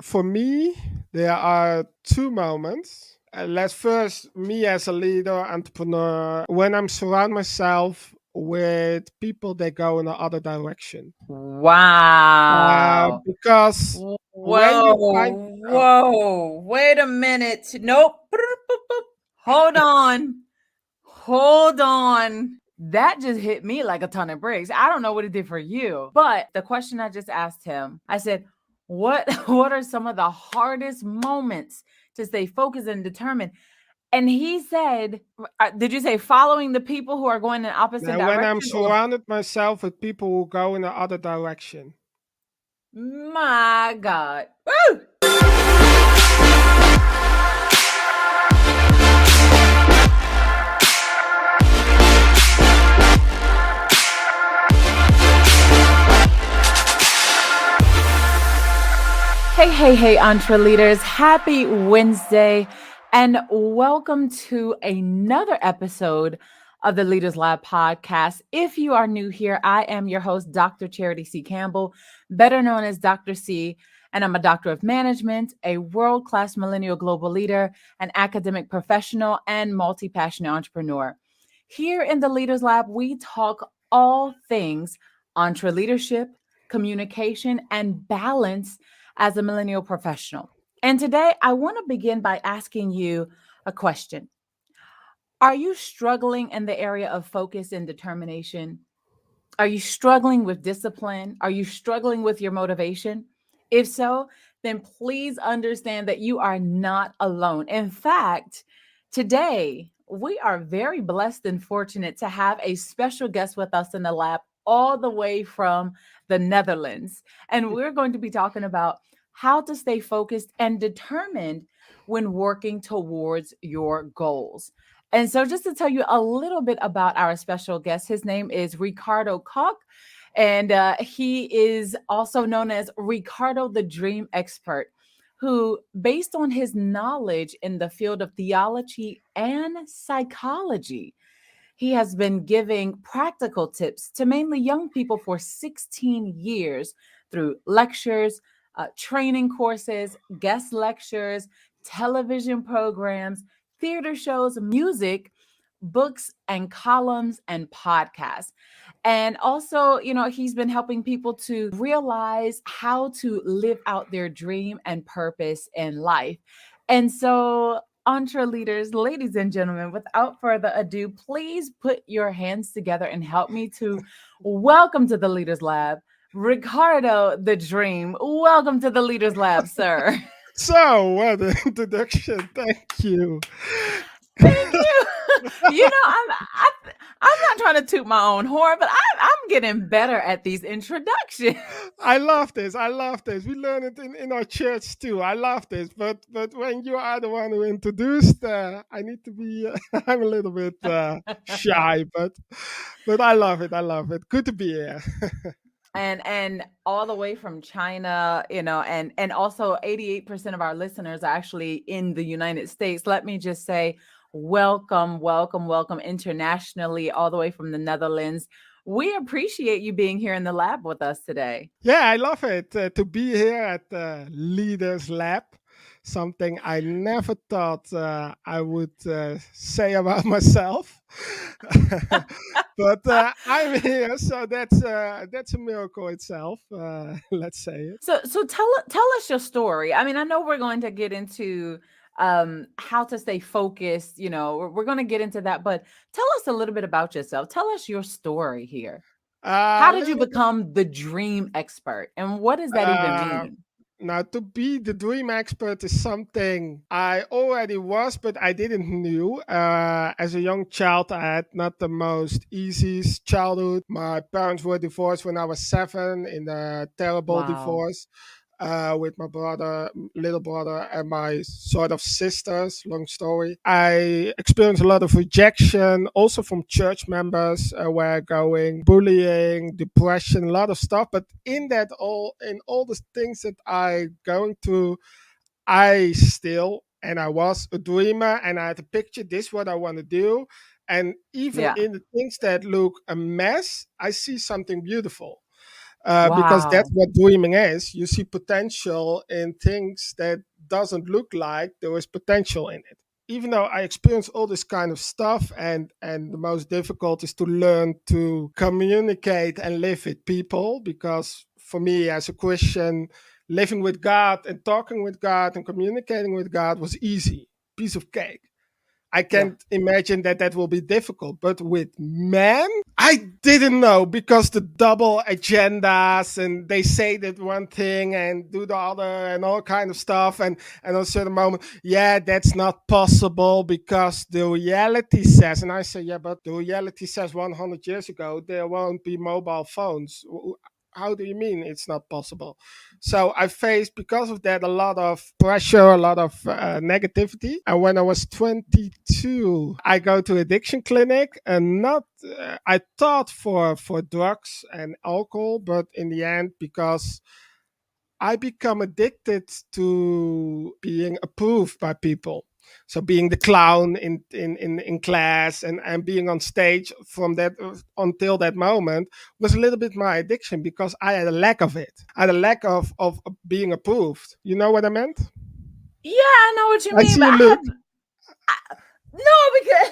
For me, there are two moments. Let's first, me as a leader, entrepreneur, when I'm surround myself with people that go in the other direction. Wow. Because when you find, Whoa. oh, Whoa. Wait a minute. Nope. Hold on. Hold on. That just hit me like a ton of bricks. I don't know what it did for you. But the question I just asked him, I said, what what are some of the hardest moments to stay focused and determined? And he said, did you say following the people who are going in opposite when I'm direction or surrounded myself with people who go in the other direction. my God. Woo! Hey, Entre Leaders. Happy Wednesday and welcome to another episode of the Leaders Lab podcast. If you are new here, I am your host, Dr. Charity C. Campbell, better known as Dr. C, and I'm a doctor of management, a world-class millennial global leader, an academic professional, and multi-passionate entrepreneur. Here in the Leaders Lab, we talk all things entre leadership, communication, and balance as a millennial professional. And today I want to begin by asking you a question. Are you struggling in the area of focus and determination? Are you struggling with discipline? Are you struggling with your motivation? If so, then please understand that you are not alone. In fact, today we are very blessed and fortunate to have a special guest with us in the lab, all the way from the Netherlands. And we're going to be talking about how to stay focused and determined when working towards your goals. And so, just to tell you a little bit about our special guest, his name is Ricardo Kok, and he is also known as Ricardo the Dream Expert, who, based on his knowledge in the field of theology and psychology, he has been giving practical tips to mainly young people for 16 years through lectures, training courses, guest lectures, television programs, theater shows, music, books and columns and podcasts. And also, he's been helping people to realize how to live out their dream and purpose in life. And so, entre leaders, ladies and gentlemen, without further ado, please put your hands together and help me to welcome to the Leaders Lab, Ricardo the Dream. Welcome to the Leaders Lab, sir. So, what an introduction. Thank you. Thank you. I'm not trying to toot my own horn, but I'm getting better at these introductions. I love this. I love this. We learn it in our church too. I love this. But when you are the one who introduced, I need to be. I'm a little bit shy, but I love it. I love it. Good to be here. And all the way from China, and also 88% of our listeners are actually in the United States. Let me just say welcome, welcome, welcome internationally, all the way from the Netherlands. We appreciate you being here in the lab with us today. Yeah, I love it to be here at the Leaders Lab. Something I never thought I would say about myself, but I'm here, so that's a miracle itself. Let's say it. So tell us your story. I mean, I know we're going to get into how to stay focused, we're going to get into that, but tell us a little bit about yourself. Tell us your story here. How A did you little bit. become the dream expert and what does that even Uh, mean? Now, to be the dream expert is something I already was, but I didn't knew. As a young child, I had not the most easiest childhood. My parents were divorced when I was 7 in a terrible Wow. divorce. With my brother, little brother, and my sort of sisters. Long story. I experienced a lot of rejection, also from church members, where going bullying, depression, a lot of stuff. But in all the things that I going through, I still and I was a dreamer, and I had a picture. This is what I want to do, and even Yeah. in the things that look a mess, I see something beautiful. because that's Wow. what dreaming is. You see potential in things that doesn't look like there is potential in it. Even though I experience all this kind of stuff, and the most difficult is to learn to communicate and live with people, because for me as a Christian, living with God and talking with God and communicating with God was easy, piece of cake. I Yeah. can't imagine that that will be difficult. But with men, I didn't know, because the double agendas, and they say that one thing and do the other and all kind of stuff. And on a certain moment, yeah, that's not possible because the reality says, and I say, yeah, but the reality says 100 years ago there won't be mobile phones. How do you mean it's not possible? So I faced, because of that, a lot of pressure, a lot of negativity. And when I was 22, I go to addiction clinic, and not I thought for drugs and alcohol, but in the end, because I become addicted to being approved by people. So being the clown in class, and being on stage from that until that moment was a little bit my addiction, because I had a lack of it. I had a lack of being approved. You know what I meant? Yeah, I know what you I mean, see but you look. no, because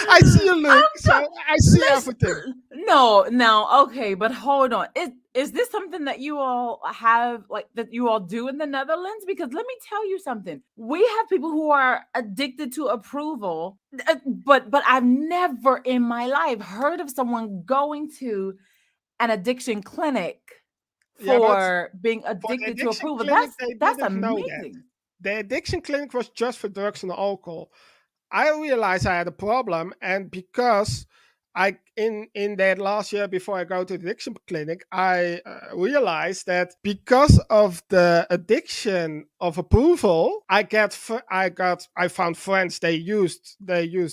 I see you look. I'm So I see everything. listen. No, now okay, but hold on. Is this something that you all have, like that you all do in the Netherlands? Because let me tell you something. We have people who are addicted to approval, but I've never in my life heard of someone going to an addiction clinic Yeah, but for being for the addicted to addiction approval. clinic, they That's didn't know that. amazing. The addiction clinic was just for drugs and alcohol. I realized I had a problem, and because I in that last year before I go to the addiction clinic, I realized that because of the addiction of approval, I found friends, they used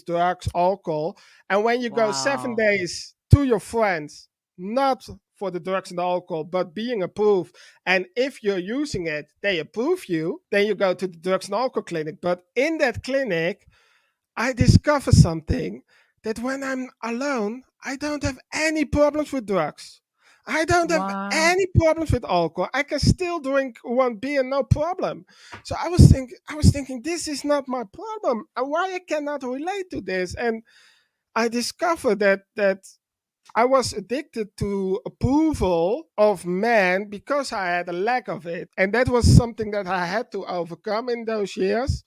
drugs, alcohol, and when you go seven Wow. days to your friends, not for the drugs and the alcohol, but being approved. And if you're using it, they approve you, then you go to the drugs and alcohol clinic. But in that clinic, I discover something, that when I'm alone, I don't have any problems with drugs. I don't have Wow. any problems with alcohol. I can still drink one beer, no problem. So I was thinking, this is not my problem. And why I cannot relate to this? And I discovered that I was addicted to approval of men because I had a lack of it. And that was something that I had to overcome in those years.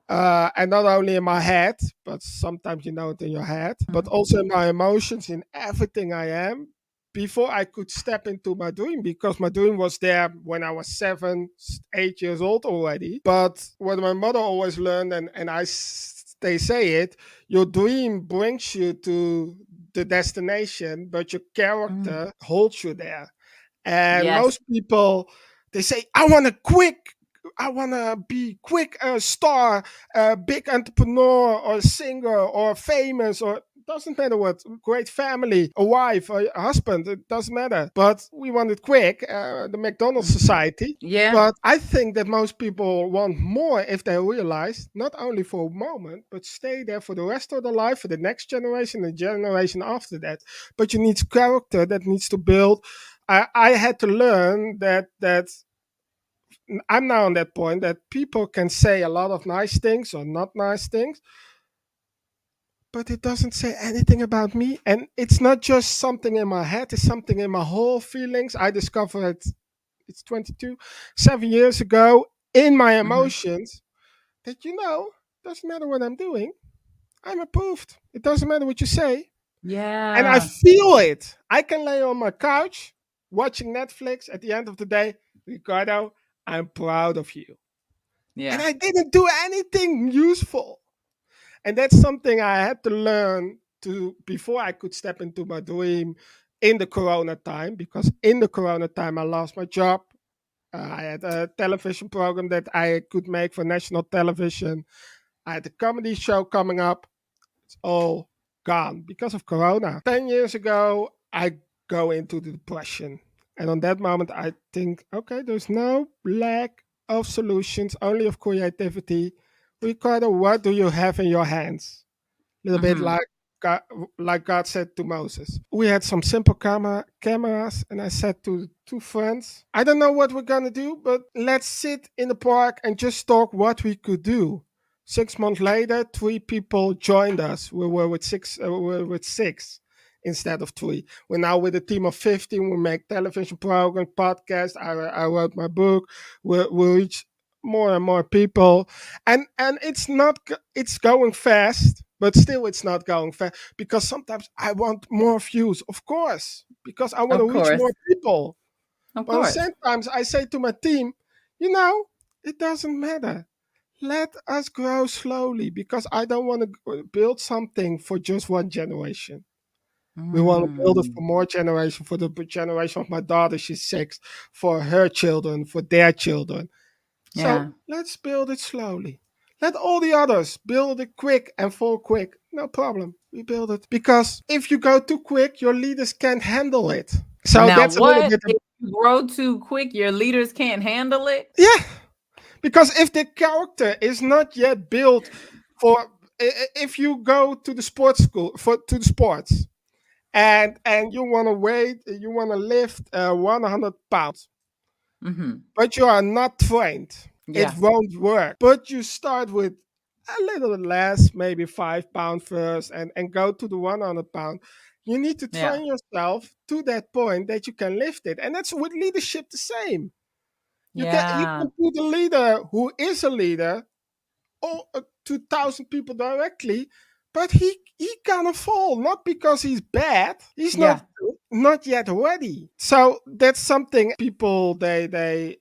And not only in my head, but sometimes you know it in your head, but Mhm. also in my emotions, in everything I am, before I could step into my dream, because my dream was there when I was 7, 8 years old already. But what my mother always learned, they say it, your dream brings you to the destination, but your Mm. character holds you there. And Yes. most people, they say, I want to be quick, a star, a big entrepreneur, or a singer, or famous, or doesn't matter what, great family, a wife, a husband, it doesn't matter. But we want it quick, the McDonald's Mhm. society. Yeah. But I think that most people want more if they realize, not only for a moment, but stay there for the rest of their life, for the next generation, the generation after that. But you need character that needs to build. I had to learn that I'm now on that point that people can say a lot of nice things or not nice things, but it doesn't say anything about me. And it's not just something in my head, it's something in my whole feelings. I discovered it's 22, 7 years ago, in my Mhm. emotions, that, doesn't matter what I'm doing, I'm approved. It doesn't matter what you say. And I Yeah. feel it. I can lay on my couch watching Netflix at the end of the day. Ricardo, I'm proud of you. And Yeah. I didn't do anything useful. And that's something I had to learn to before I could step into my dream in the Corona time. Because in the Corona time, I lost my job. I had a television program that I could make for national television. I had a comedy show coming up. It's all gone because of Corona. 10 years ago, I go into the depression. And on that moment, I think, okay, there's no lack of solutions, only of creativity. Ricardo, what do you have in your hands? A little bit Mhm. like God, like God said to Moses. We had some simple cameras, and I said to two friends, I don't know what we're gonna do, but let's sit in the park and just talk what we could do. 6 months later, three people joined us. We were with six. We were with six instead of three. We're now with a team of 15. We make television programs, podcasts. I wrote my book. We reach more and more people, and it's not. It's going fast, but still, it's not going fast because sometimes I want more views, of course, because I want Of to reach course. more people. Of But at the course. same time, I say to my team, you know, it doesn't matter. Let us grow slowly because I don't want to build something for just one generation. We want to build it Mm. for more generation, for the generation of my daughter, she's 6, for her children, for their children. So Yeah. let's build it slowly. Let all the others build it quick and fall quick. No problem. We build it. Because if you go too quick, your leaders can't handle it. So Now, that's a little what bit, if you grow too quick? Your leaders can't handle it. yeah. Because if the character is not yet built for, if you go to the sports school, for to the sports, and you want to you want to lift 100 pounds, Hmm. but you are not trained, it Yeah. won't work. But you start with a little less, maybe 5 pounds first, and go to the 100 pound. You need to Yeah. train yourself to that point that you can lift it, and that's with leadership the same. You can Yeah. put a leader who is a leader all 2,000 people directly, but he gonna fall, not because he's bad. He's Yeah. not yet ready. So that's something people they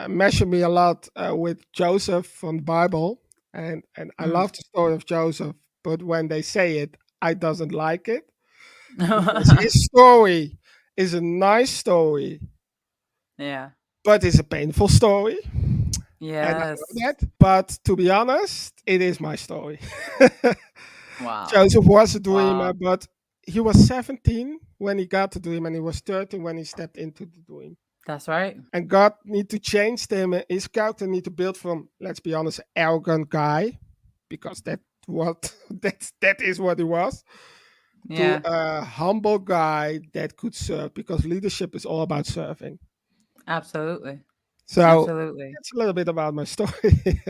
measure me a lot with Joseph from the Bible, and I Mm. love the story of Joseph, but when they say it, I doesn't like it because his story is a nice story, Yeah. but it's a painful story. And I know Yes. that. But to be honest, it is my story. Wow. Joseph was a dreamer, Wow. but he was 17 when he got the dream, and he was 13 when he stepped into the dream. That's right. And God need to change him. His character need to build from, let's be honest, arrogant guy, because that is what he was, to Yeah. a humble guy that could serve, because leadership is all about serving. Absolutely. So Absolutely. that's a little bit about my story in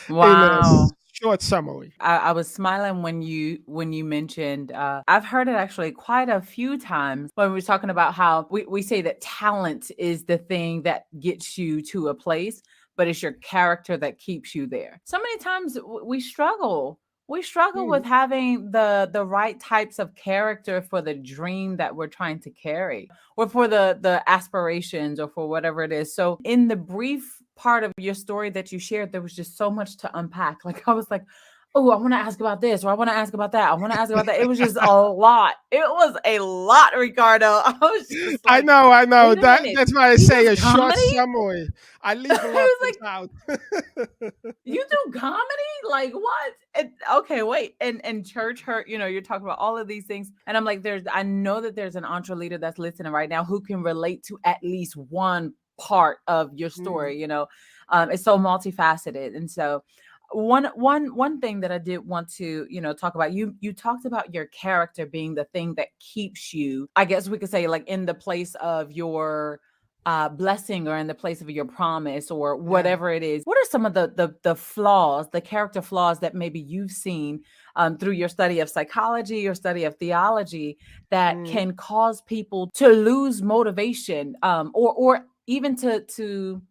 a Wow. short summary. I was smiling when you mentioned I've heard it actually quite a few times when we were talking about how we say that talent is the thing that gets you to a place, but it's your character that keeps you there. So many times we struggle. We struggle with Mhm. having the right types of character for the dream that we're trying to carry, or for the aspirations, or for whatever it is. So in the brief part of your story that you shared, there was just so much to unpack. Like I was like, oh, I want to ask about this, or I want to ask about that. I want to ask about that. It was just a lot. It was a lot, Ricardo. I was just I like, know, I know. wait a minute. That's why I You say do a short comedy? summary. I leave a lot I was things like, out. you do comedy? Like what? And, okay, wait. And church hurt, you're talking about all of these things. And I'm like, I know that there's an entre leader that's listening right now who can relate to at least one part of your Mhm. story. It's so multifaceted. And so one thing that I did want to, talk about, you talked about your character being the thing that keeps you, I guess we could say, like in the place of your blessing, or in the place of your promise, or Yeah. whatever it is. What are some of the flaws, the character flaws that maybe you've seen through your study of psychology or study of theology that Mhm. can cause people to lose motivation, or even to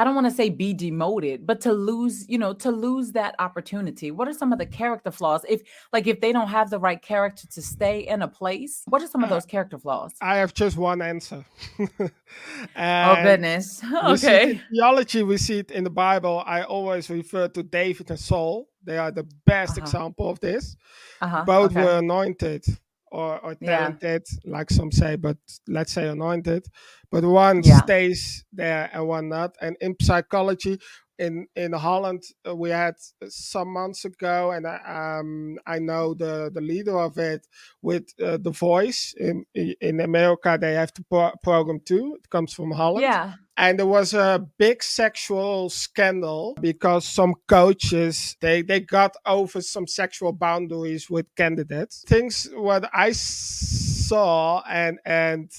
I don't want to say be demoted, but to lose that opportunity? What are some of the character flaws? If they don't have the right character to stay in a place, what are some of Uh, those character flaws? I have just one answer. Oh And goodness. we see it in Okay. theology, we see it in the Bible. I always refer to David and Saul. They are the best Uh-huh. example of this. Uh-huh. Both Okay. were anointed, or Yeah. talented, like some say, but let's say anointed. But one Yeah. stays there and one not. And in psychology, in Holland, we had some months ago, and I know the leader of it with the Voice in America. They have the program too. It comes from Holland, Yeah. and there was a big sexual scandal because some coaches they got over some sexual boundaries with candidates. Things what I saw, and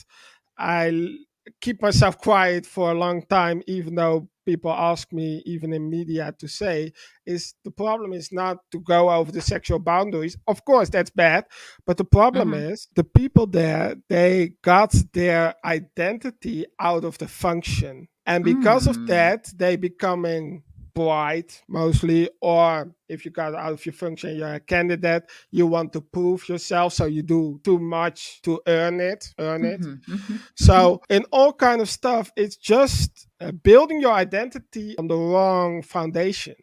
I keep myself quiet for a long time, even though people ask me, even in media, to say, is the problem is not to go over the sexual boundaries. Of course, that's bad. But the problem Mm-hmm. is the people there, they got their identity out of the function. And because of Mm. that, they becoming bright mostly, or if you got out of your function, you're a candidate, you want to prove yourself, so you do too much to earn it. Mm-hmm. Mm-hmm. Mm-hmm. So in all kind of stuff, it's just building your identity on the wrong foundation.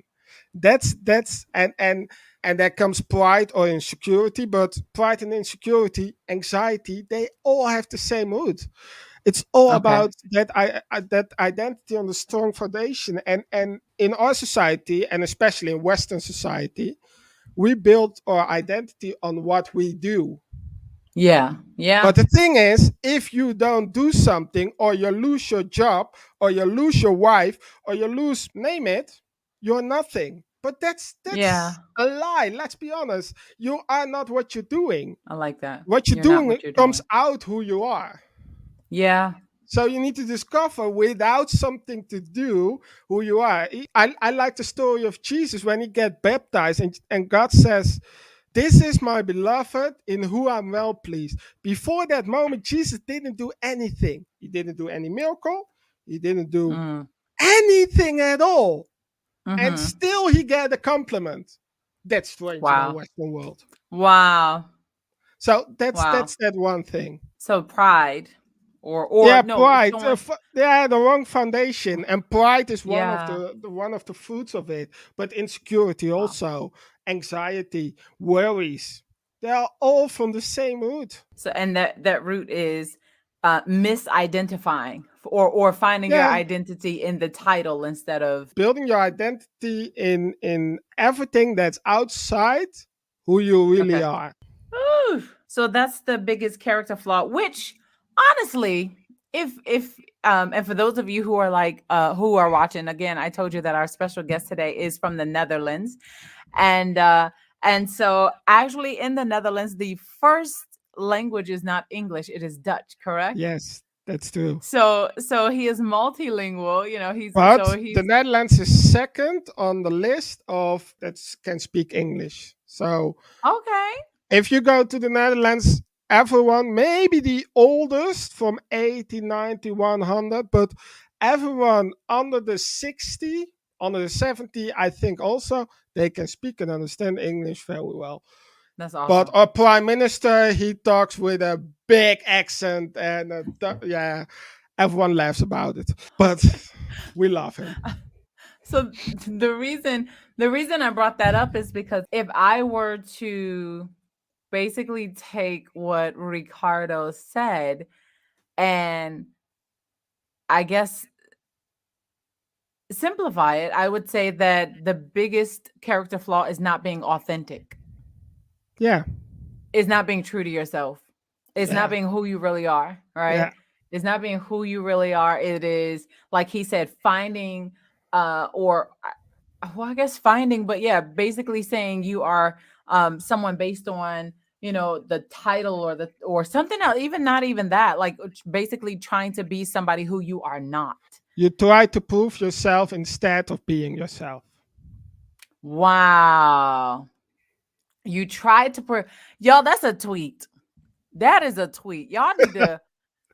That's and that comes pride or insecurity, but pride and insecurity, anxiety, they all have the same root. It's all Okay. about that identity on the strong foundation. And in our society, and especially in Western society, we build our identity on what we do. Yeah. Yeah. But the thing is, if you don't do something, or you lose your job, or you lose your wife, or you lose, name it, you're nothing. But that's Yeah. a lie. Let's be honest. You are not what you're doing. I like that. What you're You're not doing, what it you're comes doing. out who you are. Yeah. So you need to discover without something to do who you are. I like the story of Jesus when he get baptized, and God says, "This is my beloved in who I'm well pleased." Before that moment, Jesus didn't do anything. He didn't do any miracle. He didn't do Mm. anything at all. And Mm-hmm. still he get a compliment. That's strange in our Wow. Western world. Wow. So that's Wow. that's that one thing. So pride or Yeah, no, pride. showing Yeah, the wrong foundation, and pride is one of yeah. the one of the fruits of it. But insecurity Wow. also, anxiety, worries, they are all from the same root. So and that root is misidentifying or finding your Yeah, identity in the title instead of building your identity in everything that's outside who you really okay. are. Ooh. So that's the biggest character flaw, which honestly, if and for those of you who are like who are watching, again, I told you that our special guest today is from the Netherlands. And so actually in the Netherlands, the first language is not English, it is Dutch, correct? Yes, that's true. So he is multilingual, you know, But the he's Netherlands is second on the list of that can speak English. So okay. if you go to the Netherlands, everyone, maybe the oldest from 80, 90, 100, but everyone under the 60, under the 70, I think also, they can speak and understand English very well. That's But awesome. our prime minister, he talks with a big accent, and yeah, everyone laughs about it. But we love him. So the reason I brought that up is because if I were to basically take what Ricardo said and I guess simplify it, I would say that the biggest character flaw is not being authentic. Yeah, Is not being true to yourself. It's not yeah, being who you really are, yeah. right? It's not being who you really are. It is like he said, finding or well, I guess finding, but yeah, basically saying you are someone based on the title or the or something else, even not even that, like basically trying to be somebody who you are not. You try to prove yourself instead of being yourself. Wow. You tried to y'all, that's a tweet. That is a tweet. Y'all need to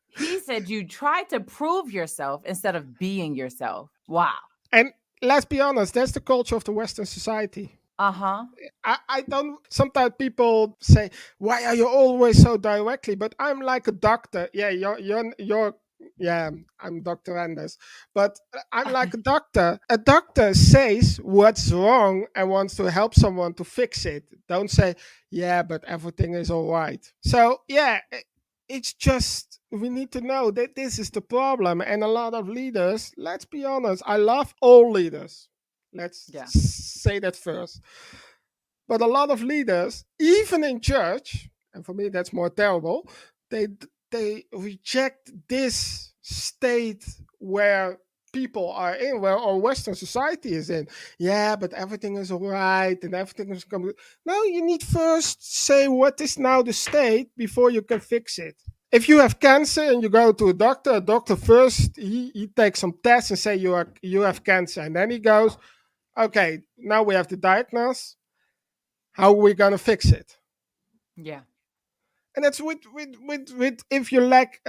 he said you tried to prove yourself instead of being yourself. Wow. And let's be honest, that's the culture of the Western society. Uh-huh. I don't. Sometimes people say, "Why are you always so directly?" But I'm like a doctor. Yeah, you're. Yeah, I'm Doctor Anders, but I'm like a doctor. A doctor says what's wrong and wants to help someone to fix it. Don't say, "Yeah, but everything is all right." So yeah, it's just we need to know that this is the problem, and a lot of leaders. Let's be honest. I love all leaders. Let's Yeah. say that first. But a lot of leaders, even in church, and for me that's more terrible, they they reject this state where people are in, where our Western society is in. Yeah, but everything is all right and everything is coming. No, you need first say what is now the state before you can fix it. If you have cancer and you go to a doctor first he takes some tests and say you have cancer, and then he goes, okay, now we have to diagnose. How are we gonna fix it? Yeah. And that's with if you lack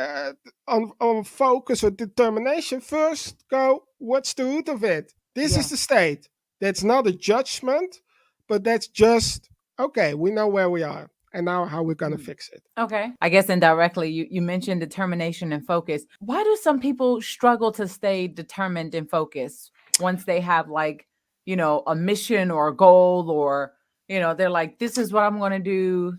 on focus or determination, first go, what's the root of it? This is Yeah. the state. That's not a judgment, but that's just, okay, we know where we are and now how we're gonna Mhm. fix it. Okay. I guess indirectly, you mentioned determination and focus. Why do some people struggle to stay determined and focused once they have, like, a mission or a goal, or, they're like, this is what I'm going to do?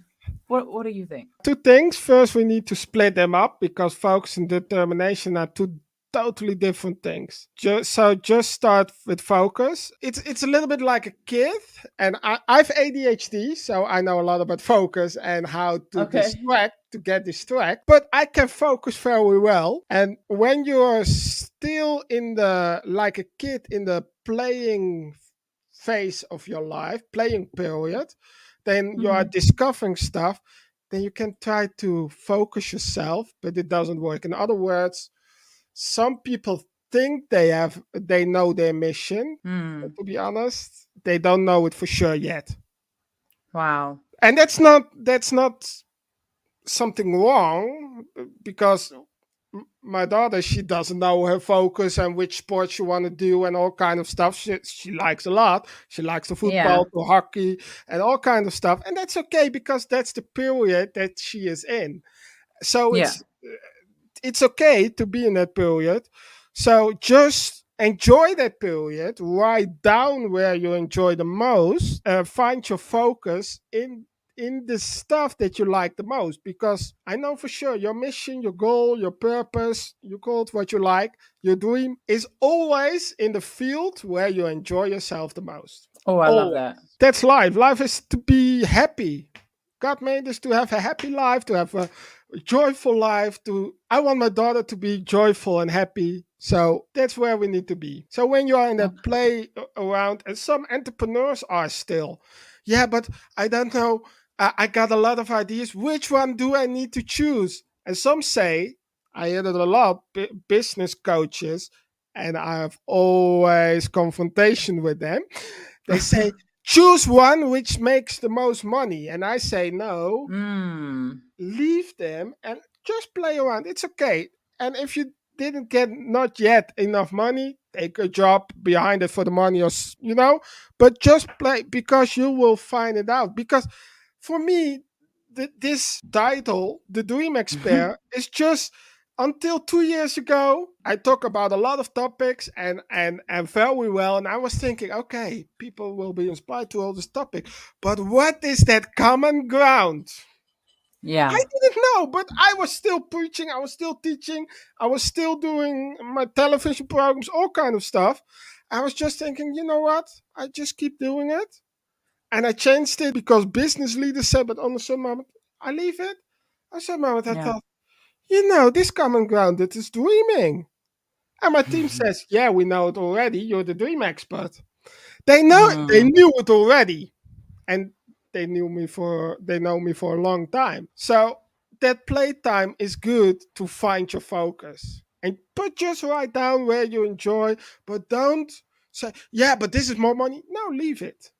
What do you think? Two things. First, we need to split them up because focus and determination are two totally different things. Just start with focus. It's a little bit like a kid, and I've ADHD, so I know a lot about focus and how to Okay. get distract. But I can focus very well. And when you're still in the like a kid in the playing phase of your life, playing period, then you are Hmm. discovering stuff, then you can try to focus yourself, but it doesn't work. In other words, some people think they know their mission, but Hmm. to be honest, they don't know it for sure yet. Wow. And that's not something wrong, because my daughter, she doesn't know her focus and which sport she want to do and all kind of stuff. She likes a lot. She likes the Yeah. football, the hockey, and all kind of stuff, and that's okay because that's the period that she is in. So Yeah. it's okay to be in that period. So just enjoy that period. Write down where you enjoy the most. Find your focus in the stuff that you like the most, because I know for sure your mission, your goal, your purpose, you call it what you like, your dream is always in the field where you enjoy yourself the most. Oh, I love Always. that. That's life. Life is to be happy. God made us to have a happy life, to have a joyful life. To I want my daughter to be joyful and happy. So that's where we need to be. So when you are in that Okay. play around, and some entrepreneurs are still, yeah, but I don't know. I got a lot of ideas. Which one do I need to choose? And some say, I hear that a lot, business coaches, and I have always confrontation with them. They say, choose one which makes the most money. And I say, no, Mm. leave them and just play around. It's okay. And if you didn't get not yet enough money, take a job behind it for the money, or but just play, because you will find it out. Because for me, this title, the Dream Expert, is just, until 2 years ago, I talk about a lot of topics and very well. And I was thinking, okay, people will be inspired to all this topic. But what is that common ground? Yeah. I didn't know, but I was still preaching, I was still teaching, I was still doing my television programs, all kind of stuff. I was just thinking, you know what? I just keep doing it. And I changed it because business leaders said, but on a certain moment, I leave it. On a certain moment, I Yeah. thought, this common ground, it is dreaming. And my team says, yeah, we know it already. You're the dream expert. They Mm. knew it already, and they know me for a long time. So that playtime is good to find your focus, and just write down where you enjoy, but don't say, yeah, but this is more money. No, leave it.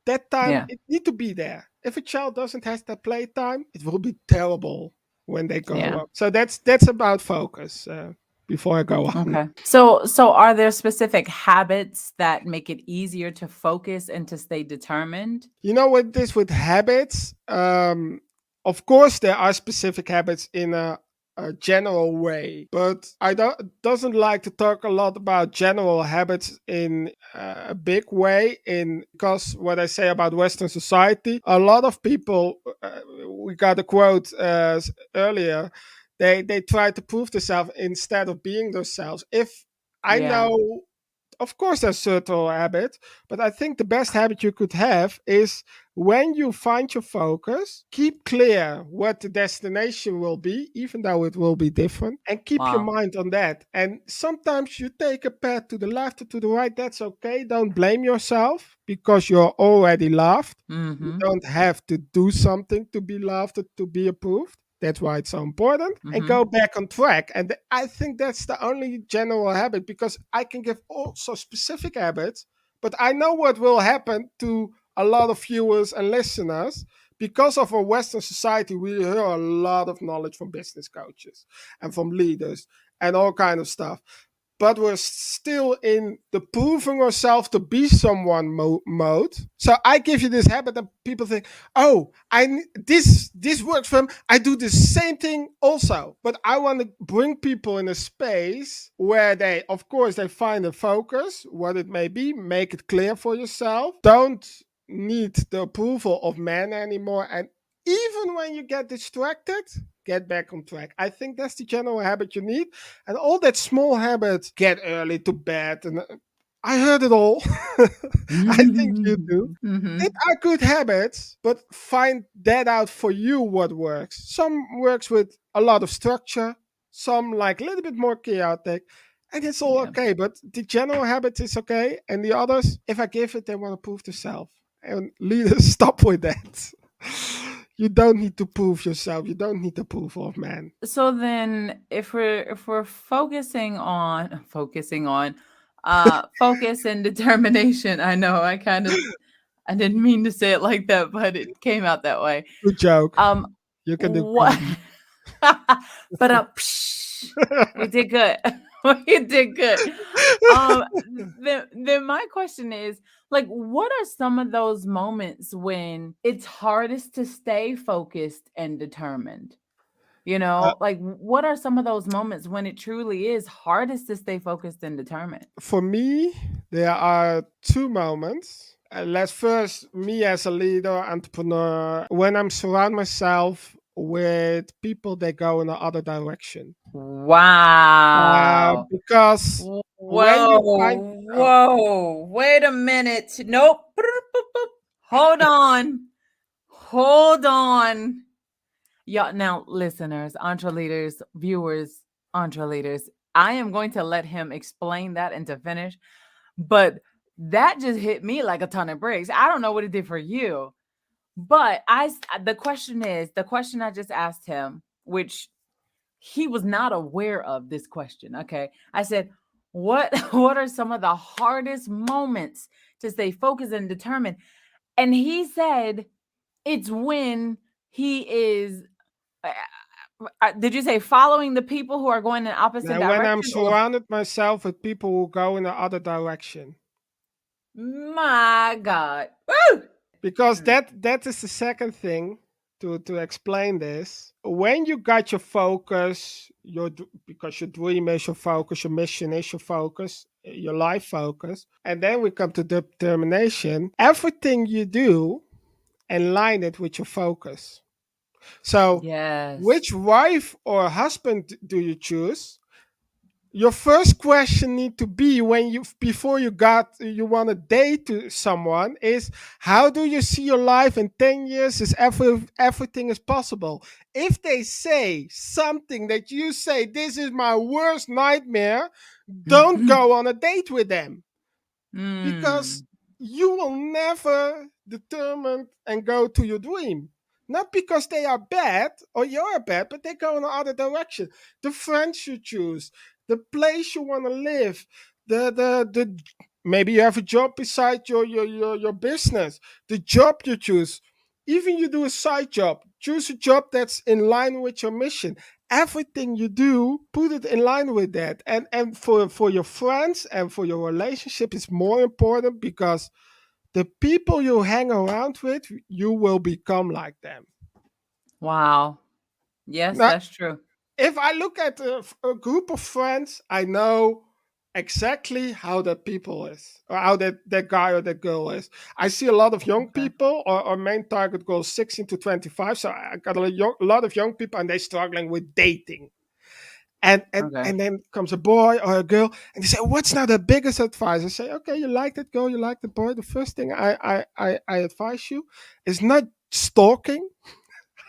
That time, Yeah. it need to be there. If a child doesn't have that playtime, it will be terrible when they grow Yeah. up. So that's about focus. Before I go on. Okay. So are there specific habits that make it easier to focus and to stay determined? You know what this with habits? Of course, there are specific habits in a general way, but I don't doesn't like to talk a lot about general habits in a big way. In because what I say about Western society, a lot of people, we got a quote earlier. They try to prove themselves instead of being themselves. If I Yeah. know of course, there's certain habits, but I think the best habit you could have is when you find your focus, keep clear what the destination will be, even though it will be different, and keep your Wow. mind on that. And sometimes you take a path to the left or to the right, that's okay. Don't blame yourself because you're already loved. You Mm-hmm. don't have to do something to be loved or to be approved. That's why it's so important. And Mm-hmm. go back on track. And I think that's the only general habit because I can give also specific habits, but I know what will happen to a lot of viewers and listeners. Because of our Western society, we hear a lot of knowledge from business coaches and from leaders and all kind of stuff, but we're still in the proving ourselves to be someone mode. So I give you this habit, and people think, "Oh, this works for him. I do the same thing also." But I want to bring people in a space where they, of course, they find a focus, what it may be, make it clear for yourself. Don't need the approval of men anymore, and even when you get distracted, get back on track. I think that's the general habit you need. And all that small habits, get early to bed. And I heard it all. I think you do. Mm-hmm. It are good habits, but find that out for you what works. Some works with a lot of structure, some like a little bit more chaotic. And it's all Yeah. okay, but the general habit is okay. And the others, if I give it, they want to prove themselves. And leaders, stop with that. You don't need to prove yourself. You don't need the approval of man. So then if we're focusing on focus and determination. I know I didn't mean to say it like that, but it came out that way. Good joke. Um You can do what comedy. but we did good. We did good. Um then my question is, like, what are some of those moments when it's hardest to stay focused and determined? Uh, Like, what are some of those moments when it truly is hardest to stay focused and determined? for me, there are two moments. Let's first, me as a leader, entrepreneur, when I'm surround myself with people that go in the other direction. Wow. Because when Whoa, you find, oh, whoa. Wait a minute. Nope. Hold on. Hold on. Y'all, now, listeners, entre leaders, viewers, entre leaders, I am going to let him explain that and to finish. But that just hit me like a ton of bricks. I don't know what it did for you, but the question I just asked him, which he was not aware of this question. Okay, I said, what what are some of the hardest moments to stay focused and determined? And he said it's when he is. Did you say following the people who are going in opposite now when I'm direction, or surrounded myself with people who go in the other direction. my God? Woo! Because that is the second thing to explain this. When you got your focus, because your dream is your focus, your mission is your focus, your life focus, and then we come to determination. Everything you do, align it with your focus. So Yes. which wife or husband do you choose? Your first question need to be, when you before you want to date to someone, is how do you see your life in 10 years? Is everything is possible? If they say something that you say, this is my worst nightmare, don't go on a date with them, because Mm. you will never determine and go to your dream. Not because they are bad or you're bad, but they go in the other direction. The friends you choose, the place you want to live, the maybe you have a job beside your business, the job you choose. Even you do a side job, choose a job that's in line with your mission. Everything you do, put it in line with that. And for your friends and for your relationship, is more important, because the people you hang around with, you will become like them. Wow. Yes, Now, that's true. if I look at a group of friends, I know exactly how that people is, or how that guy or that girl is. I see a lot of young Okay. people. Our main target goal is 16 to 25, so I got a lot of young people, and they're struggling with dating. Okay. And then comes a boy or a girl, and they say, "What's now the biggest advice?" I say, "Okay, you like that girl, you like the boy. The first thing I advise you is not stalking."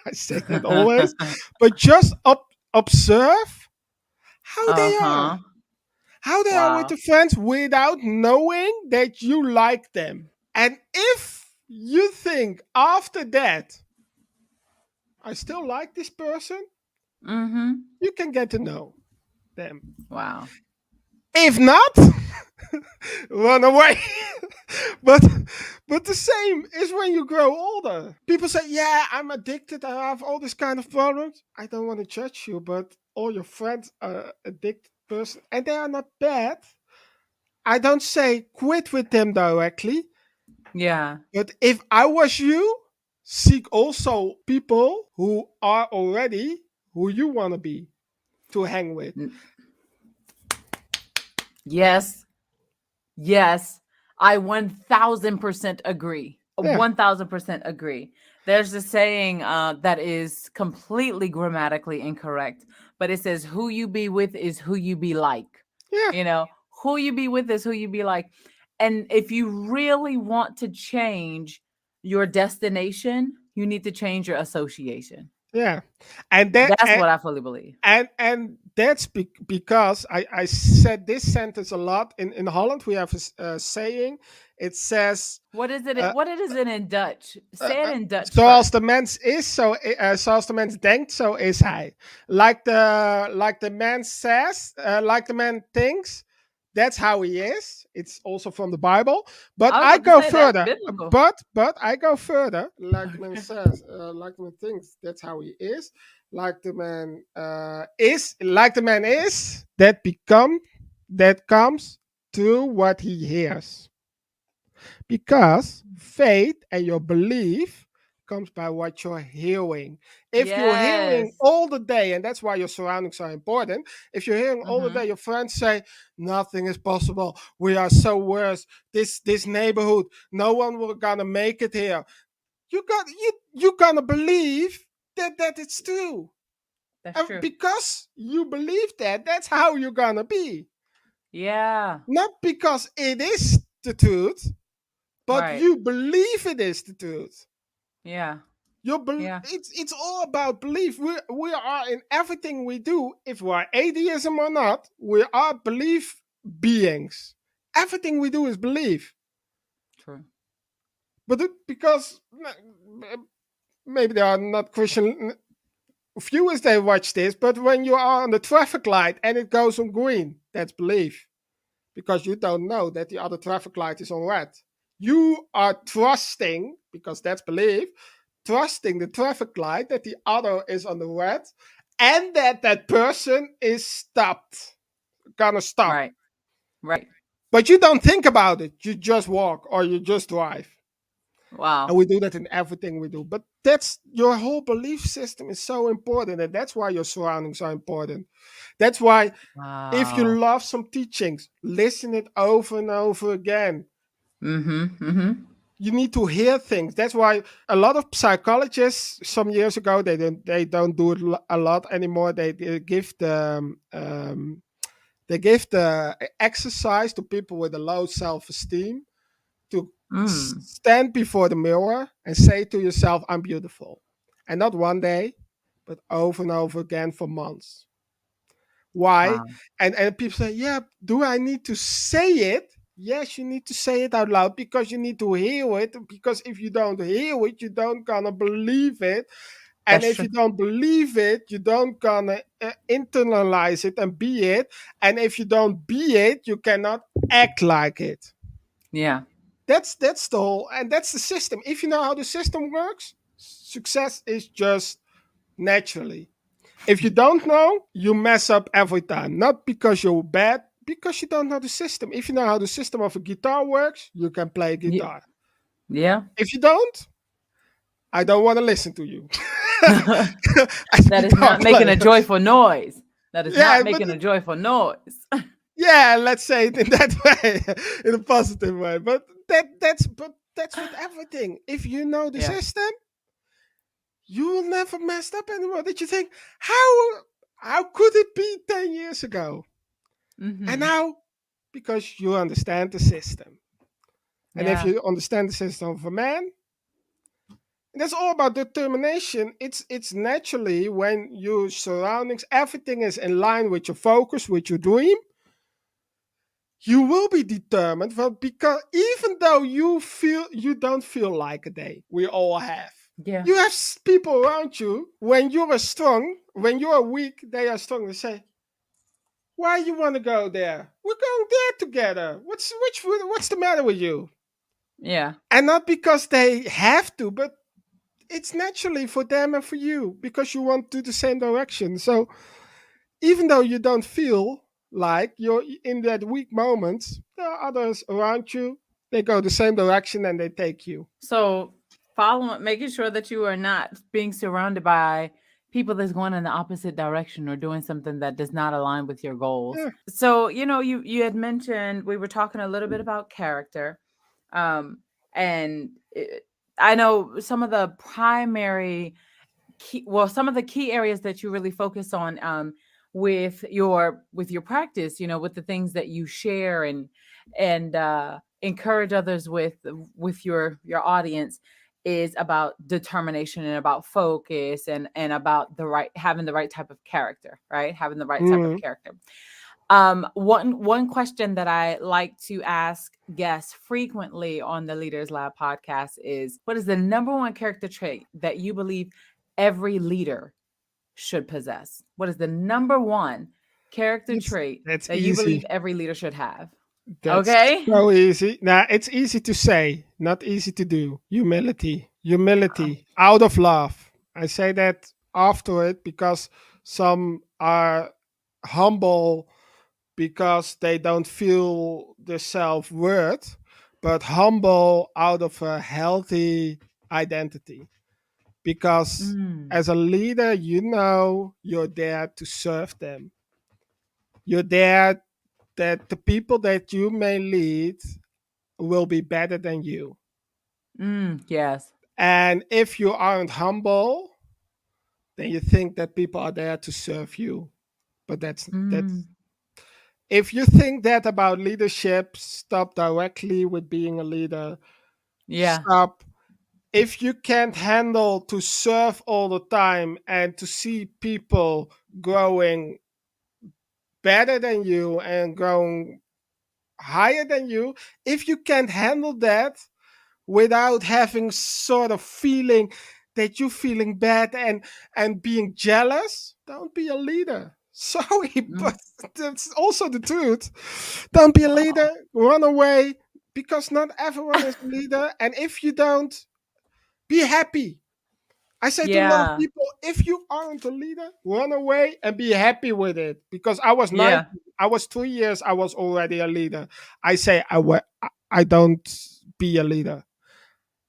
I say that always, but just observe how they are, Uh-huh. how they are with Wow. the friends without knowing that you like them. And if you think after that, I still like this person, Mm-hmm. you can get to know them. Wow. If not, run away. but but the same is when you grow older. People say, "Yeah, I'm addicted. I have all this kind of problems." I don't want to judge you, but all your friends are addicted person, and they are not bad. I don't say quit with them directly, Yeah. but if I was you, seek also people who are already who you want to be to hang with. N- Yes. Yes. I 1000% agree. Yeah, 1000% agree. There's a saying that is completely grammatically incorrect, but it says, who you be with is who you be like. yeah, You know, who you be with is who you be like. And if you really want to change your destination, you need to change your association. yeah. And that That's what I fully believe. and that's because I said this sentence a lot in Holland. We have a saying. It says, What is it? uh, What is it in Dutch? Say it in Dutch "Zoals first. de mens is, zoals de mens denkt, zo is hij." Like the man says, like the man thinks. That's how he is. It's also from the Bible. But I was I about to go say that's further. biblical. But I go further. Like the man says, like the man thinks. That's how he is. Like the man is. Like the man is. That comes through what he hears, because faith and your belief comes by what you're hearing. If you're hearing Yes. all the day, and that's why your surroundings are important, if you're hearing all the day Mhm. your friends say nothing is possible, we are so worse, this neighborhood, no one will gonna make it here, you gonna believe that it's true. That's And true. because you believe that, that's how you're gonna be. Yeah. Not because it is the truth, but Right. you believe it is the truth. Yeah. Yeah. It's all about belief. We are in everything we do. If we're atheism or not, we are belief beings. Everything we do is belief. True. But because maybe there are not Christian viewers they watch this, but when you are on the traffic light and it goes on green, that's belief. Because you don't know that the other traffic light is on red. You are trusting, because that's belief, trusting the traffic light that the other is on the red and that that person is stopped, gonna stop. Right. Right. But you don't think about it. You just walk or you just drive. And Wow. we do that in everything we do. But that's your whole belief system is so important. And that's why your surroundings are important. That's why if you Wow. love some teachings, listen it over and over again. Mhm. Mhm. You need to hear things. That's why a lot of psychologists some years ago they don't do it a lot anymore. They give the exercise to people with a low self-esteem to Mm. stand before the mirror and say to yourself, "I'm beautiful," and not one day, but over and over again for months. Why? Wow. And people say, "Yeah, do I need to say it?" Yes, you need to say it out loud because you need to hear it. Because if you don't hear it, you don't gonna believe it. And That's if true. you don't believe it, you don't gonna internalize it and be it. And if you don't be it, you cannot act like it. Yeah. That's the whole, and that's the system. If you know how the system works, success is just naturally. If you don't know, you mess up every time. Not because you're bad, because you don't know the system. If you know how the system of a guitar works, you can play Yeah. guitar. Yeah. If you don't, I don't want to listen to you as a That is guitar not making player. a joyful noise. That is not Yeah, but making a joyful noise. yeah, let's say it in that way, in a positive way. But that's with everything. If you know the Yeah. system, you will never mess up anymore. Did you think how? How could it be 10 years ago? And Mm-hmm. now, because you understand the system. And if Yeah. you understand the system of a man, that's all about determination. It's naturally when your surroundings, everything is in line with your focus, with your dream, you will be determined. But because even though you don't feel like a day, we all have. Yeah. You have people around you when you are strong, when you are weak, they are strong. They say, "Why you want to go there? We're going there together. What's the matter with you?" Yeah. And not because they have to, but it's naturally for them and for you because you want to do the same direction. So even though you don't feel like you're in that weak moment, there are others around you. They go the same direction and they take you. So following, making sure that you are not being surrounded by people that's going in the opposite direction or doing something that does not align with your goals. Yeah. So, you had mentioned, we were talking a little bit about character. And I know some of the primary some of the key areas that you really focus on, with your practice, with the things that you share and encourage others with your audience, is about determination and about focus and about having the right type of character, right? Having the right type of Mm. character. One question that I like to ask guests frequently on the Leaders Lab podcast is, what is the number one character trait that you believe every leader should possess? What is the number one character That's trait that's that you believe easy. every leader should have? That's Okay. so easy. Now it's easy to say, not easy to do. Humility. Humility. Out of love. I say that after it because some are humble because they don't feel the self worth, but humble out of a healthy identity. Because Mm, as a leader, you know you're there to serve them. You're there that the people that you may lead will be better than you. yes. And if you aren't humble, then you think that people are there to serve you. But that's Mm, if you think that about leadership, stop directly with being a leader. yeah. Stop. If you can't handle to serve all the time and to see people growing better than you and growing higher than you, if you can't handle that without having sort of feeling that you're feeling bad and being jealous, don't be a leader. Sorry, Mm, but that's also the truth. Don't be a leader. Run away because not everyone is a leader. And if you don't, be happy. I say to a lot of yeah. people, if you aren't a leader, run away and be happy with it. Because I was Yeah. 19, I was 2 years, I was already a leader. I say I don't be a leader.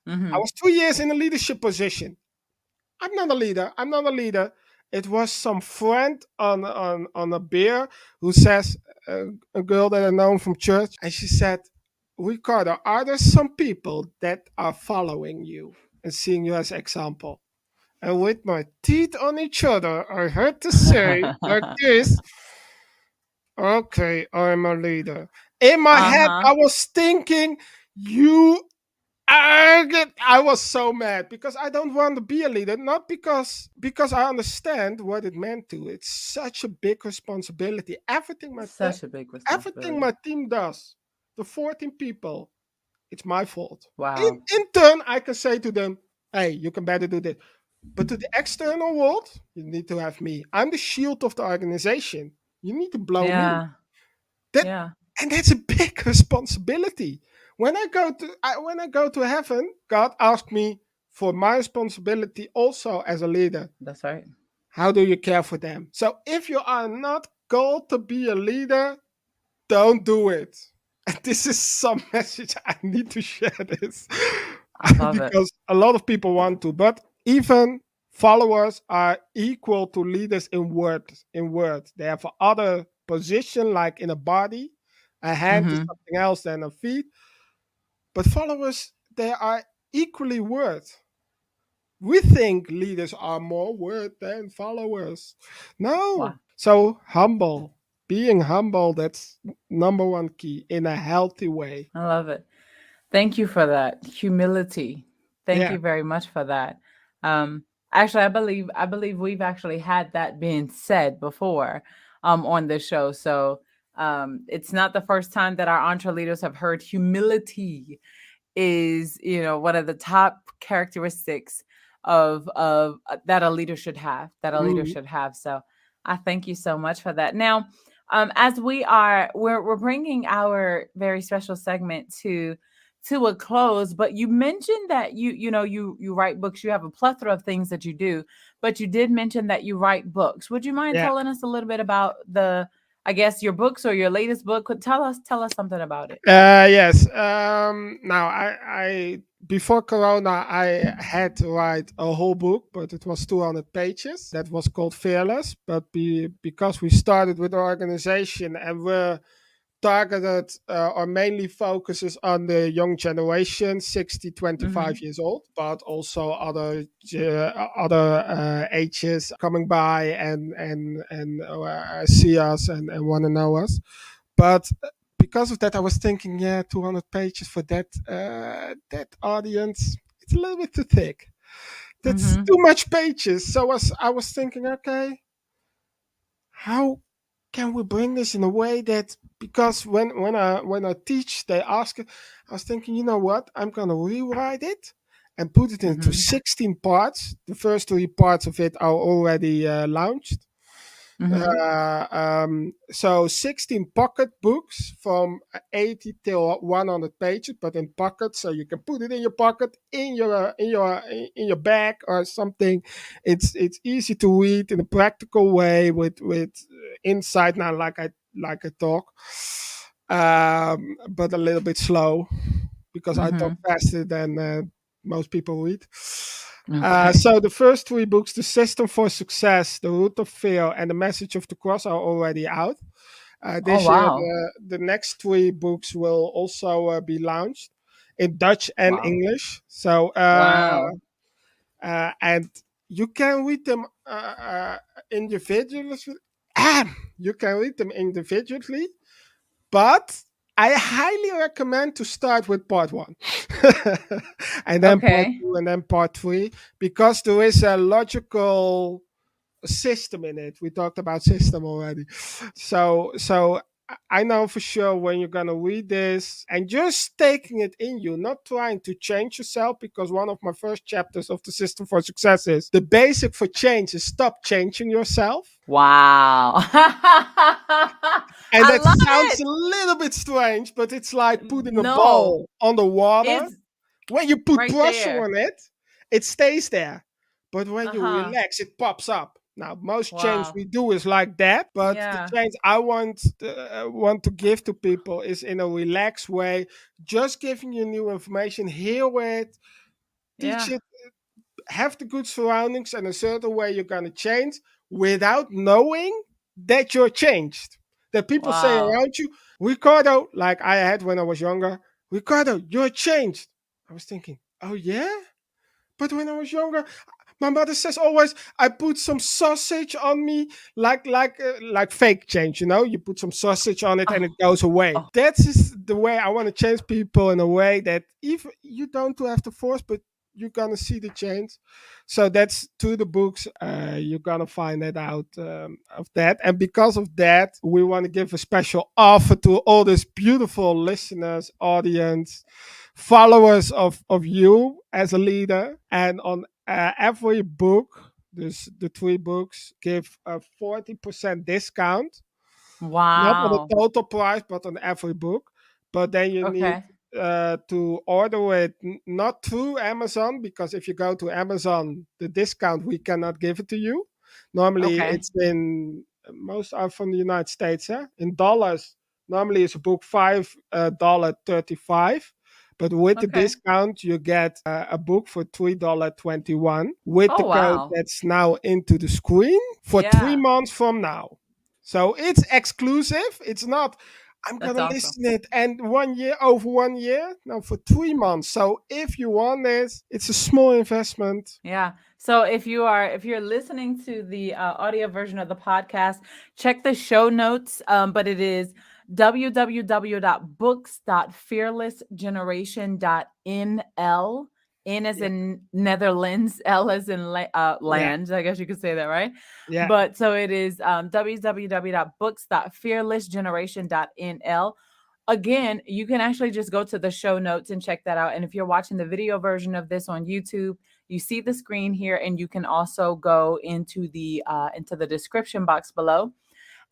I Mm-hmm. was 2 years in a leadership position. I'm not a leader. I'm not a leader. It was some friend on a beer who says, a girl that I know from church, and she said, Ricardo, are there some people that are following you and seeing you as example? And with my teeth on each other, I had to say like this, okay, I'm a leader. In my head, Uh-huh. I was thinking, you I was so mad because I don't want to be a leader, not because I understand what it meant to. It's such a big responsibility. Such a big Everything responsibility. my team does, the 14 people, it's my fault. Wow. In turn, I can say to them, "Hey, you can better do this." But to the external world, you need to have me. I'm the shield of the organization. You need to blow me. Yeah. That Yeah. and that's a big responsibility. When I go to heaven, God asked me for my responsibility also as a leader. That's right. How do you care for them? So if you are not called to be a leader, don't do it. And this is some message I need to share this I love it. because a lot of people want to, but even followers are equal to leaders in word. In word, they have other position like in a body. A hand is Mm-hmm. something else than a feet, but followers they are equally worth. we think leaders are more word than followers. No. Wow. So humble. Being humble, that's number one key in a healthy way. I love it. Thank you for that humility. Thank Yeah. you very much for that. Um, Actually, I believe we've actually had that being said before on this show. So it's not the first time that our entre leaders have heard humility is, one of the top characteristics of that a leader should have, Mm, so I thank you so much for that. Now, as we're bringing our very special segment to a close, but you mentioned that you write books. You have a plethora of things that you do, but you did mention that you write books. Would you mind yeah. telling us a little bit about the, I guess, your books or your latest book? Tell us something about it. Yes. Now, before Corona, I had to write a whole book, but it was 200 pages. That was called Fearless. But because we started with the organization and we're targeted or mainly focuses on the young generation, 60, Mm-hmm. 25 years old, but also other ages coming by and see us and want to know us. But because of that, I was thinking, yeah, 200 pages for that audience, it's a little bit too thick. That's Mm-hmm. too much pages. So I was thinking, okay, how can we bring this in a way that, because when I teach, they ask it. I was thinking, you know what? I'm gonna rewrite it and put it into Mm-hmm. 16 parts. The first three parts of it are already launched. Mm-hmm. So 16 pocket books from 80 till 100 pages, but in pockets, so you can put it in your pocket, in your bag or something. It's easy to read in a practical way with insight. Now, like I talk, but a little bit slow because I talk Mm-hmm. faster than most people read. Okay. So the first three books, The System for Success, The Root of Fear, and The Message of the Cross, are already out. Oh This year, wow. the next three books will also be launched in Dutch and Wow. English. So Wow. and you can read them individually. Ah, you can read them individually, but I highly recommend to start with part one, and then part Okay. two, and then part three, because there is a logical system in it. We talked about system already. So I know for sure when you're gonna read this and just taking it in you, not trying to change yourself, because one of my first chapters of the System for Success is the basic for change is stop changing yourself. Wow. And I that love sounds it. a little bit strange, but it's like putting a No, ball on the water. it's When you put right pressure there. on it, it stays there. But when you Uh-huh. relax, it pops up. Now, most change Wow. we do is like that, but the Yeah. change I want to give to people is in a relaxed way, just giving you new information, hear it, teach Yeah. it, have the good surroundings, and a certain way you're gonna change without knowing that you're changed. That people say Wow. around you, Ricardo, like I had when I was younger, Ricardo, you're changed. I was thinking, oh yeah? But when I was younger, my mother says always, I put some sausage on me, like fake change. You put some sausage on it and Oh. it goes away. Oh. That is the way I want to change people, in a way that even you don't have to force, but you're gonna see the change. So that's to the books. You're gonna find that out of that, and because of that, we want to give a special offer to all these beautiful listeners, audience, followers of you as a leader. And on every book, the three books, give a 40% discount, not on the Wow. total price, but on every book. But then you need Okay. to order it not through Amazon, because if you go to Amazon, the discount we cannot give it to you. Normally, Okay. it's in most are from the United States. In dollars, normally it's a book $5.35. But with the Okay. discount, you get a book for $3.21 with the Oh code wow. that's now into the screen for three Yeah. months from now. So it's exclusive. It's not. I'm That's gonna awesome. listen it. And 1 year, over 1 year, no, for 3 months. So if you want it, it's a small investment. Yeah. So if you're listening to the audio version of the podcast, check the show notes. But it is www.books.fearlessgeneration.nl. N as Yeah, in Netherlands, L as in yeah, land. I guess you could say that, right? yeah. But so it is www.books.fearlessgeneration.nl. Again, you can actually just go to the show notes and check that out. And if you're watching the video version of this on YouTube, you see the screen here, and you can also go into the description box below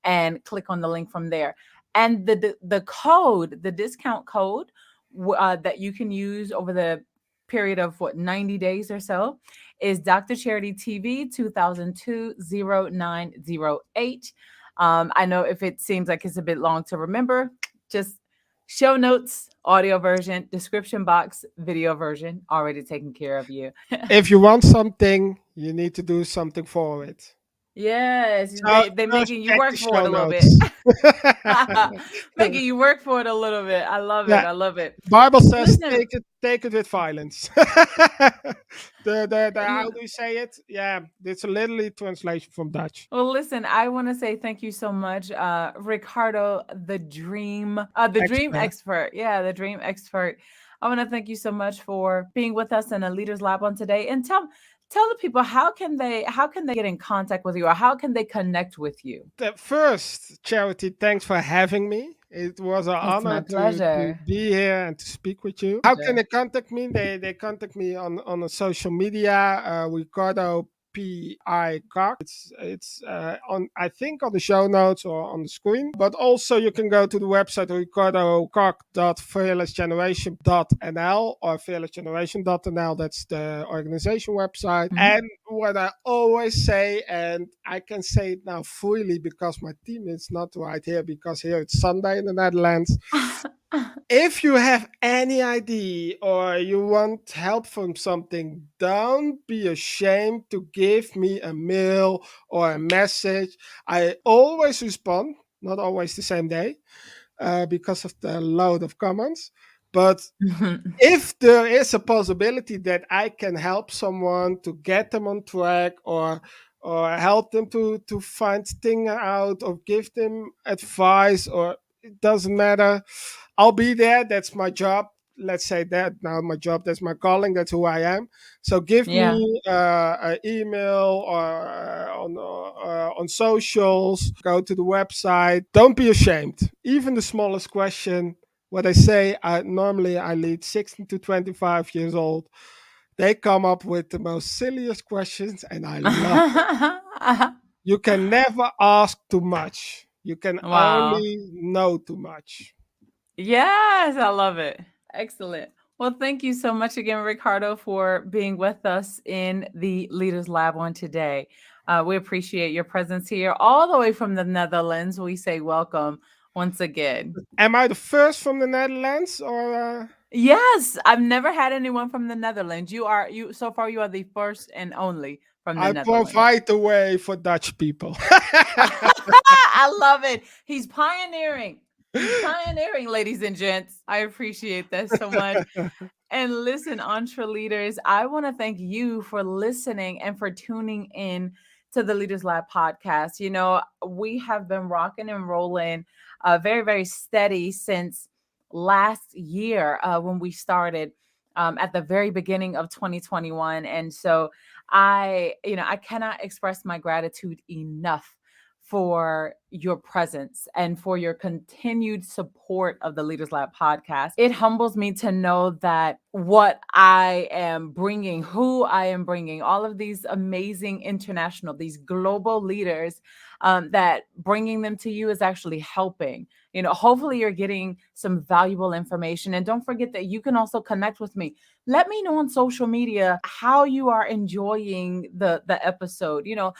and click on the link from there. And the code, the discount code that you can use over the period of 90 days or so is Dr. Charity TV 2002-0908. I know if it seems like it's a bit long to remember, just show notes, audio version, description box, video version, already taken care of you. If you want something, you need to do something for it. Yes, So they just making you check work the for it show a little bit. notes. Making you work for it a little bit. I love it. Yeah, I love it. Bible says Listen, take it with violence. The how do you say it? Yeah, it's a literally translation from Dutch. well, listen, I want to say thank you so much, Ricardo, the dream Expert. expert. Yeah, the dream expert. I want to thank you so much for being with us in a Leaders Lab on today. And tell the people, how can they get in contact with you, or how can they connect with you? The first, Charity, thanks for having me. It was an It's my honor to pleasure. be here and to speak with you. How can they contact me? They contact me on a social media. Ricardo P.I. Kok. It's on, I think, on the show notes or on the screen. But also you can go to the website ricardokok.fearlessgeneration.nl or fearlessgeneration.nl. That's the organization website. Mhm. And what I always say, and I can say it now freely because my team is not right here, because here it's Sunday in the Netherlands. If you have any idea or you want help from something, don't be ashamed to give me a mail or a message. I always respond, not always the same day, because of the load of comments. But if there is a possibility that I can help someone to get them on track, or help them to find things out, or give them advice, or it doesn't matter, I'll be there. That's my job. Let's say that now, my job, that's my calling, that's who I am. So give Yeah. me an email or on socials. Go to the website. Don't be ashamed. Even the smallest question. What I say, I lead 16 to 25 years old. They come up with the most silliest questions, and I love it. You can never ask too much. You can Wow. only know too much. Yes, I love it. Excellent. Well, thank you so much again, Ricardo, for being with us in the Leaders Lab on today. We appreciate your presence here, all the way from the Netherlands. We say welcome once again. Am I the first from the Netherlands, or Yes, I've never had anyone from the Netherlands. You so far you are the first and only from the I Netherlands. provide the way for Dutch people? I love it. He's pioneering. He's pioneering, ladies and gents. I appreciate that so much. And listen, Entre Leaders, I want to thank you for listening and for tuning in to the Leaders Lab podcast. You know, we have been rocking and rolling very, very steady since last year when we started at the very beginning of 2021. And so I cannot express my gratitude enough for your presence and for your continued support of the Leaders Lab podcast. It humbles me to know that what I am bringing, who I am bringing, all of these amazing international, these global leaders, that bringing them to you is actually helping. You know, hopefully you're getting some valuable information. And don't forget that you can also connect with me. Let me know on social media how you are enjoying the episode. You know,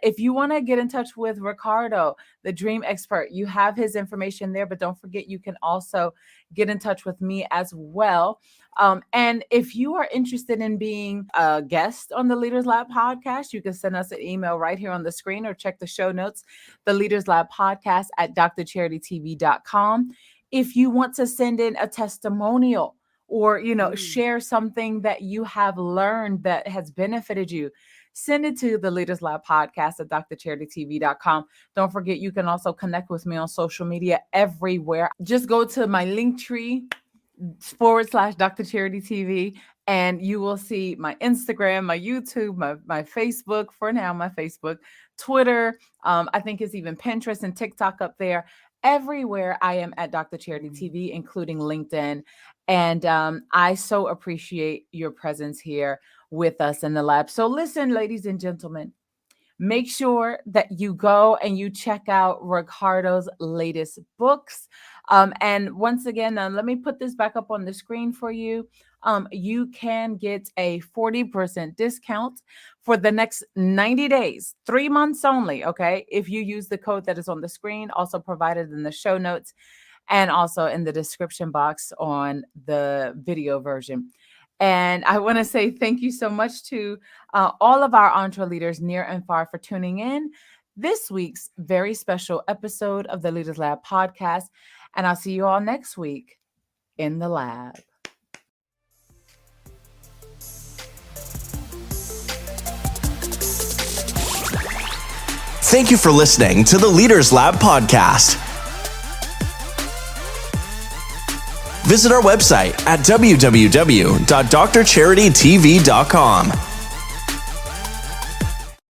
if you want to get in touch with Ricardo, the dream expert, you have his information there. But don't forget, you can also get in touch with me as well And if you are interested in being a guest on the Leaders Lab podcast, you can send us an email right here on the screen or check the show notes, the Leaders Lab podcast at drcharitytv.com. If you want to send in a testimonial or, share something that you have learned that has benefited you, send it to the Leaders Lab podcast at drcharitytv.com. Don't forget, you can also connect with me on social media everywhere. Just go to my link tree / Dr. Charity TV, and you will see my Instagram, my YouTube, my Facebook, for now, my Facebook, Twitter. I think it's even Pinterest and TikTok up there. Everywhere I am at Dr. Charity TV, including LinkedIn. And I so appreciate your presence here with us in the lab. So listen, ladies and gentlemen, make sure that you go and you check out Ricardo's latest books. And once again, let me put this back up on the screen for you. You can get a 40% discount for the next 90 days, 3 months only, okay? If you use the code that is on the screen, also provided in the show notes, and also in the description box on the video version. And I want to say thank you so much to all of our entre leaders near and far for tuning in this week's very special episode of the Leaders Lab podcast. And I'll see you all next week in the lab. Thank you for listening to the Leaders Lab podcast. Visit our website at www.drcharitytv.com.